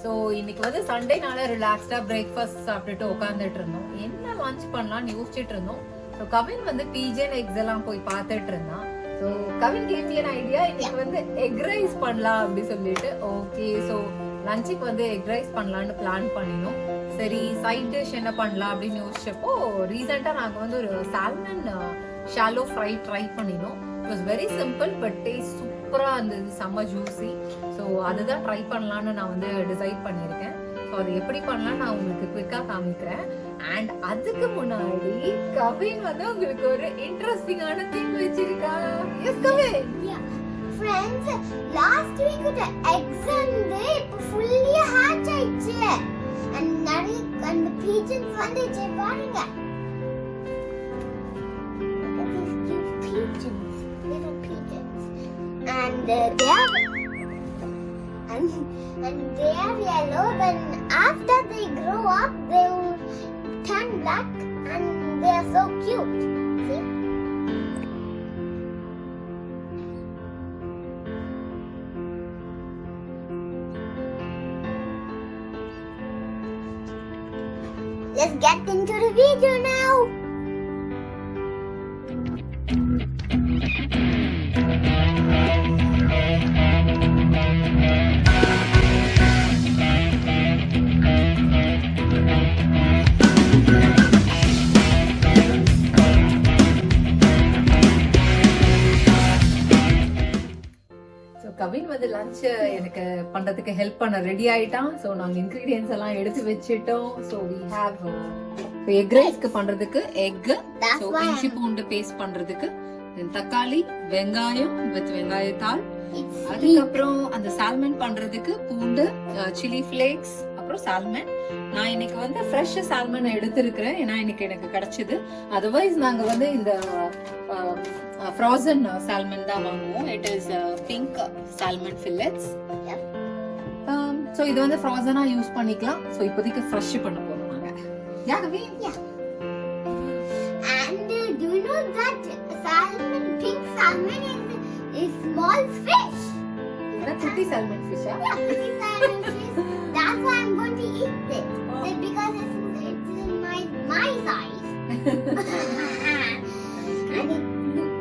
So இன்னைக்கு வந்து சண்டேனால ரிலாக்ஸ்டா பிரேக்ஃபாஸ்ட் சாப்பிட்டுட்டு உட்காந்துட்டு இருந்தோம். என்ன லஞ்ச் பண்ணலாம்னு யோசிச்சுட்டு இருந்தோம். ஸோ கவின் வந்து பீஜே எக்ஸ் எல்லாம் போய் பார்த்துட்டு இருந்தான். ஸோ கவின் கேம் என்ன ஐடியா, இன்னைக்கு வந்து எக் ரைஸ் பண்ணலாம் அப்படின்னு சொல்லிட்டு ஓகே ஸோ லஞ்சுக்கு வந்து எக் ரைஸ் பண்ணலான்னு பிளான் பண்ணினோம். சரி சைட் டிஷ் என்ன பண்ணலாம் அப்படின்னு யோசிச்சப்போ ரீசெண்டாக நாங்கள் வந்து ஒரு சால்மன் ஷாலோ ஃப்ரை ட்ரை பண்ணினோம். It was very simple but taste சூப்பராக இருந்தது, செம்ம ஜூஸி. ஸோ அதுதான் ட்ரை பண்ணலான்னு நான் வந்து டிசைட் பண்ணியிருக்கேன். ஸோ அது எப்படி பண்ணலாம் நான் உங்களுக்கு குவிக்காக காமிக்கிறேன். அண்ட் அதுக்கு முன்னாடி கவின் வந்து உங்களுக்கு ஒரு இன்ட்ரெஸ்டிங்கான திங் வச்சிருக்கா. Yes Kavin. Friends, last week the eggs வந்து இப்போ ஃபுல்லி ஹேட்ச் ஆயிடுச்சு. and நிறைய அந்த pigeons வந்துச்சு பாருங்க. Little pigeons. And they are yellow. Then after they grow up, they will turn black, and they are so cute. See? Let's get into the video now. Kavin வந்து lunch எனக்கு பண்றதுக்கு help பண்ண ready ஆயிட்டான். So நாங்கள் ingredients எல்லாம் எடுத்து வச்சுட்டோம். So we have egg ரைஸ்க்கு பண்றதுக்கு எக், இஞ்சி பூண்டு பேஸ்ட் பண்றதுக்கு தக்காளி, வெங்காயம் வித் வெங்காயத்தாள், அதுக்கப்புறம் அந்த சால்மன் பண்றதுக்கு பூண்டு, சில்லி ஃபிளேக்ஸ், அப்புறம் சால்மன். நான் இன்னைக்கு வந்து ஃப்ரெஷ் சால்மன் எடுத்திருக்கிறேன், ஏன்னா இன்னைக்கு எனக்கு கிடைச்சது. அதர்வைஸ் நாங்க வந்து இந்த ஃப்ரோசன் சால்மன் தான் வாங்குவோம். It is pink salmon fillets. So இது வந்து ஃப்ரோசனா யூஸ் பண்ணிக்கலாம். சோ இப்போதைக்கு ஃப்ரெஷ் பண்ண போறோம் நாங்க. Yeah Kavin. And do you know that pink salmon is small fish? That's pretty salmon fish, huh? Yeah, pretty salmon fish. That's why I'm going to eat it. Because it's in my size. And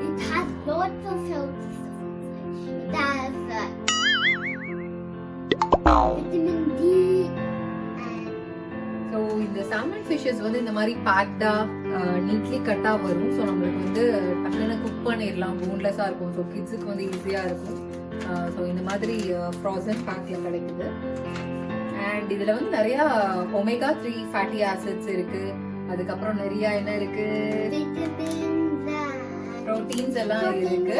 it has lots of healthy stuff inside. It has vitamin D. So இந்த salmon fishes வந்து இந்த மாதிரி பேக்டா neatly கட்டா வரும். So நம்மளுக்கு வந்து டக்குன்னு cook பண்ணிடலாம், போன்லெஸ்ஸாக இருக்கும். ஸோ கிட்ஸுக்கு வந்து ஈஸியாக இருக்கும். ஸோ இந்த மாதிரி ஃப்ரோசன் பேக்ல கிடைக்குது. அண்ட் இதுல வந்து நிறைய ஒமேகா 3 ஃபேட்டி ஆசிட்ஸ் இருக்கு. அதுக்கப்புறம் நிறைய என்ன இருக்கு, புரோட்டீன்ஸ் எல்லாம் இருக்கு.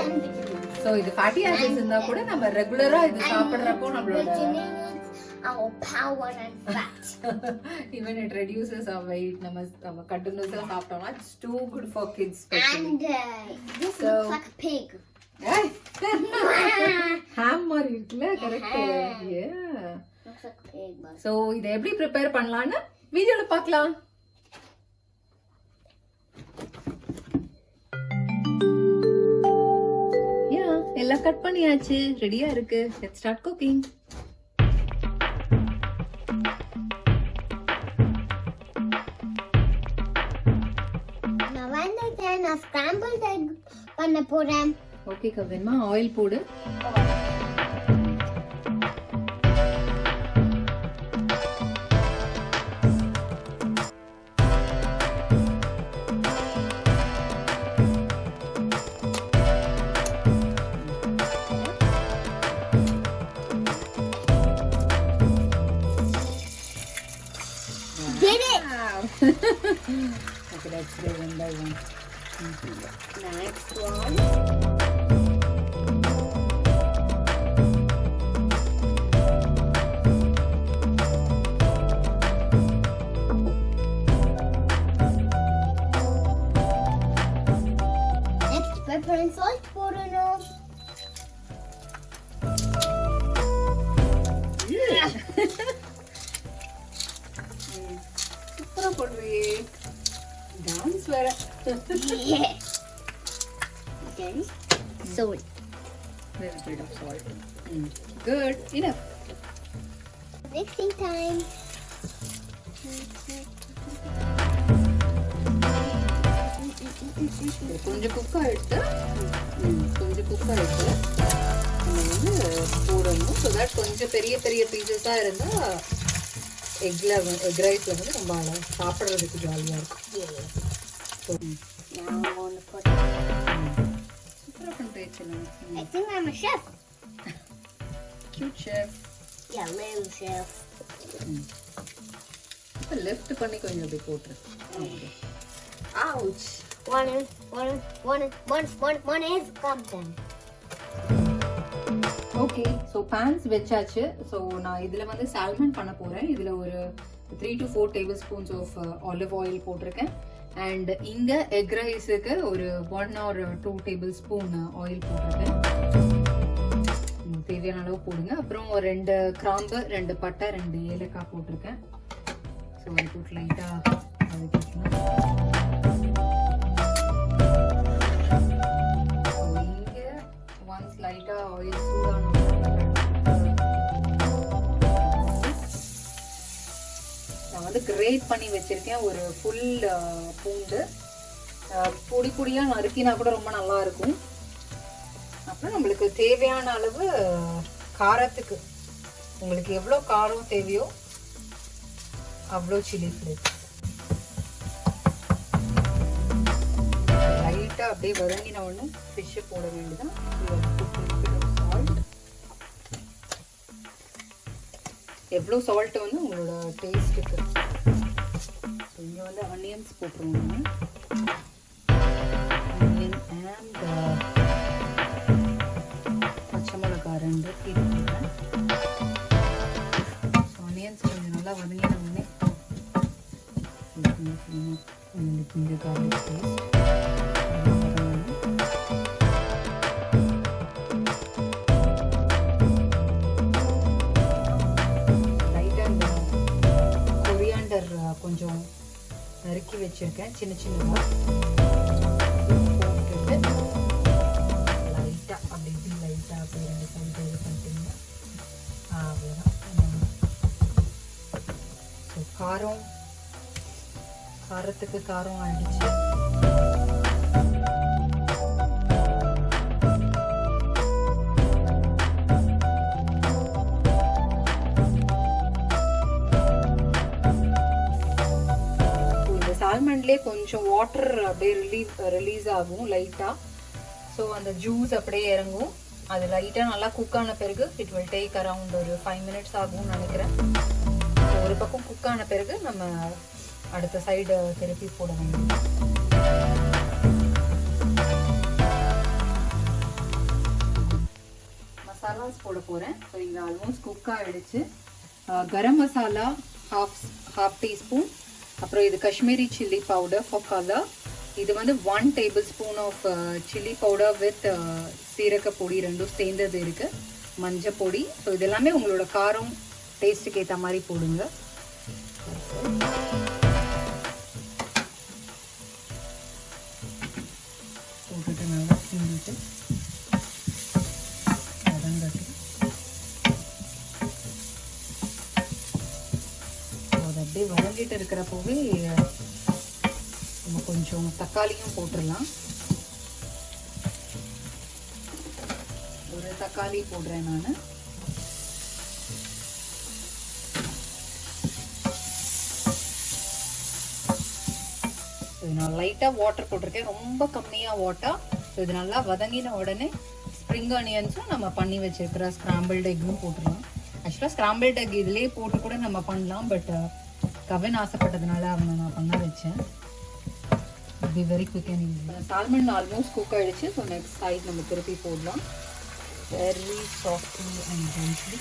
ஸோ இது ஃபேட்டி ஆசிட்ஸ் இருந்தா கூட நம்ம ரெகுலரா இது சாப்பிடுறப்போ நம்மளோட our power and fat. Even it reduces our weight. நம்ம கண்டினியூஸா சாப்பிட்டோம்னா it's too good for kids especially. And this looks like a pig. ham மாதிரி இருக்குல, correct. yeah looks like a pig. So இத எப்படி prepare பண்ணலாம்னு வீடியோல பார்க்கலாம். எல்லாம் கட் பண்ணியாச்சு, ரெடியா இருக்கு. Let's start cooking. நான் ஸ்கிராம்பிள்ட் எக் பண்ண போறேன். ஓகே கவின்மா, ஆயில் போடு. Did it! Okay, let's do one by one. Next one. Next, pepper and salt போடணும். சூப்பரா போடுறியே, டான்ஸ் வேற. Yeah. Okay. Salt. Little bit of salt. Good. Enough. Mixing time. கொஞ்சம் cook ஆயிடுத்து நம்ம வந்து போடணும். ஸோ தட் கொஞ்சம் பெரிய பெரிய பீசஸாக இருந்தால் எக் ரைஸில் வந்து ரொம்ப சாப்பிட்றதுக்கு ஜாலியாக இருக்கும். ஸோ நான் ஒன்று சூப்பராக பண்ணுறேன். I think I'm a chef. Cute chef. Yeah, little chef. இப்போ லெஃப்ட் பண்ணி கொஞ்சம் அப்படி போட்டுரு. Okay. Ouch. One is come. Okay, so pans வச்சாச்சு. ஸோ நான் இதில் வந்து சால்மன் பண்ண போகிறேன். இதில் ஒரு 3 to 4 tablespoons of olive oil போட்டிருக்கேன். அண்ட் இங்கே எக் ரைஸுக்கு ஒரு 1 or 2 டேபிள் ஸ்பூன் ஆயில் போட்டிருக்கேன். தேவையான அளவு போடுங்க. அப்புறம் 2 கிராம்பு, 2 பட்டை, 2 ஏலக்காய் போட்டிருக்கேன். ஸோ அது போட்டு லைட்டாக வதக்கிக்கலாம். லைட்டா ஆயில் சூடான நான் வந்து கிரேட் பண்ணி வச்சிருக்கேன் ஒரு ஃபுல் பூண்டு. பொடி பொடியா நறுக்கினா கூட ரொம்ப நல்லா இருக்கும். அப்புறம் நம்மளுக்கு தேவையான அளவு காரத்துக்கு உங்களுக்கு எவ்வளோ காரம் தேவையோ அவ்வளோ சில்லி ஃப்ளேக்ஸ் லைட்டாக அப்படியே வதங்கின உடனே ஃபிஷ்ஷை போட வேண்டியதான். எவ்வளோ சால்ட் வந்து உங்களோட டேஸ்ட்டுக்கு. இங்கே வந்து ஆனியன்ஸ் போட்டுருவோம். ஆனியன் அண்ட் பச்சை மிளகாய் 2 கீரை போடுறேன். ஆனியன்ஸ் கொஞ்சம் நல்லா வதங்கின உடனே கொஞ்சம் கார்லிக் பேஸ்ட் கொஞ்சம் நறுக்கி வச்சிருக்கேன் சின்ன சின்னதாக போட்டுட்டு லைட்டாக அப்படி இப்படி லைட்டாக அப்படி 2 சைடு இது பண்ணிட்டீங்க. அவ்வளோதான். ஸோ காரத்துக்கு காரம் ஆயிடுச்சு. சால்மன்லேயே கொஞ்சம் வாட்டர் அப்படியே ரிலீஸ் ஆகும் லைட்டாக. ஸோ அந்த ஜூஸ் அப்படியே இறங்கும். அது லைட்டாக நல்லா குக் ஆன பிறகு இட் வில் டேக் அரவுண்ட் ஒரு 5 minutes ஆகும்னு நினைக்கிறேன். ஒரு பக்கம் குக் ஆன பிறகு நம்ம அடுத்த சைடு திருப்பி போட வேண்டியது. மசாலாஸ் போட போகிறேன். ஸோ இங்கே ஆல்மோஸ்ட் குக் ஆகிடுச்சு. Garam masala half teaspoon. அப்புறம் இது Kashmiri chilli powder for colour. இது வந்து 1 tablespoon of chilli powder with சீரக பொடி 2 சேர்ந்தது இருக்கு. மஞ்சள் பொடி. ஸோ இது எல்லாமே உங்களோட காரம் டேஸ்ட்டுக்கு ஏற்ற மாதிரி போடுங்க. போட்டுட்டு நல்லா கிண்டிட்டு வதங்கட்டு. அது அப்படியே வதங்கிட்டு இருக்கிறப்பவே நம்ம கொஞ்சம் தக்காளியும் போட்டுடலாம். ஒரு தக்காளி போடுறேன் நான். நான் லைட்டாக வாட்டர் போட்டிருக்கேன், ரொம்ப கம்மியாக வாட்டர். ஸோ இது நல்லா வதங்கின உடனே ஸ்ப்ரிங் ஆனியன்ஸும் நம்ம பண்ணி வச்சிருக்கிற ஸ்க்ராம்பிள்டு எக்கும் போட்டுடலாம். ஆக்சுவலாக ஸ்க்ராம்பிள்டு எக் இதுலேயே போட்டு கூட நம்ம பண்ணலாம். பட் கவின் ஆசைப்பட்டதுனால அவனை நான் பண்ண வச்சேன். Be very quick and easy. Salmon almost cook ஆகிடுச்சு. ஸோ நெக்ஸ்ட் சைட் நம்ம திருப்பி போடலாம். Very softly and gently.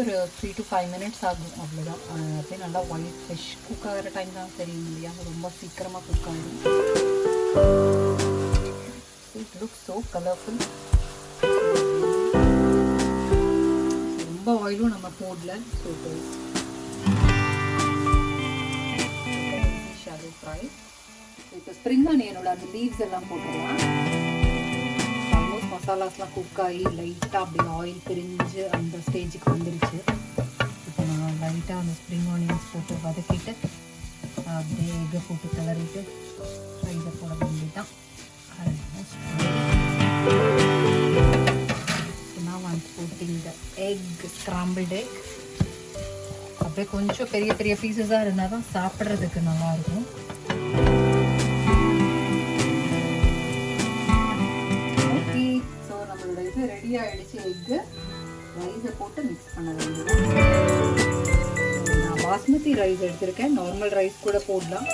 ஒரு 3 to 5 minutes ஆகும், அவ்வளோதான். அப்படியே நல்லா ஒயிட் ஃபிஷ் குக் ஆகிற டைம் தான் தெரியும் இல்லையா, ரொம்ப சீக்கிரமாக குக் ஆகிடும். It look so colourful. ரொம்ப ஆயில் ஆயிலும் நம்ம போடல. So shallow fry. இப்போ ஸ்ப்ரிங் ஆனியனோட அந்த லீவ்ஸ் எல்லாம் போட்டுடலாம். ஆல்மோஸ்ட் மசாலாஸ்லாம் குக் ஆகி லைட்டாக அப்படி ஆயில் பிரிஞ்சு அந்த ஸ்டேஜுக்கு வந்துருச்சு. இப்போ நான் லைட்டாக அந்த ஸ்ப்ரிங் ஆனியன்ஸ் போட்டு வதக்கிட்டு அப்படியே எக்கை போட்டு கிளறிட்டு ரைஸை போட வேண்டியதான். Almost now I'm putting the egg, scrambled egg. அப்படியே கொஞ்சம் பெரிய பெரிய பீசஸாக இருந்தால் தான் சாப்பிட்றதுக்கு நல்லாயிருக்கும். ஓகே, ஸோ நம்மளோட இது ரெடி ஆகிடுச்சு. எக்கு ரைஸை போட்டு மிக்ஸ் பண்ண வேண்டியது. நான் பாஸ்மதி ரைஸ் எடுத்திருக்கேன், நார்மல் ரைஸ் கூட போடலாம்.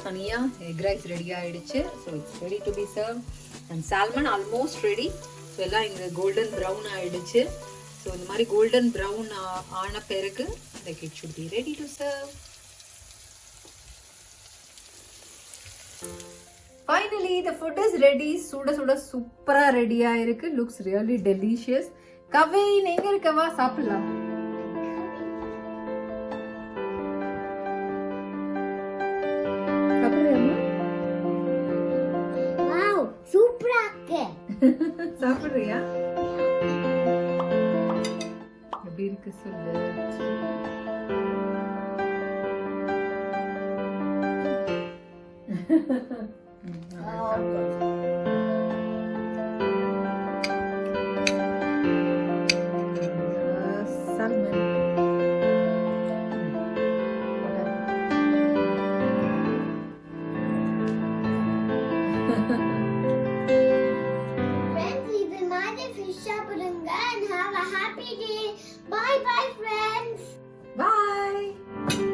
தனியா எக் ரைஸ் ரெடி ஆயிடுச்சு. So it's ready to be serve. And salmon almost ready. So எல்லாம் இங்கே கோல்டன் ப்ரௌன் ஆயிடுச்சு. ஸோ இந்த மாதிரி கோல்டன் ப்ரௌன் ஆன பிறகு like it should be ready to serve. Finally the food is ready. சுட சுட சூப்பரா ரெடி ஆயிருக்கு. Looks really delicious. கவின் எங்க இருக்கவா? சாப்பிடலாம். சாப்பிடுறியா? எப்படி இருக்கு சொல்லு. And have a happy day. Bye bye friends. Bye.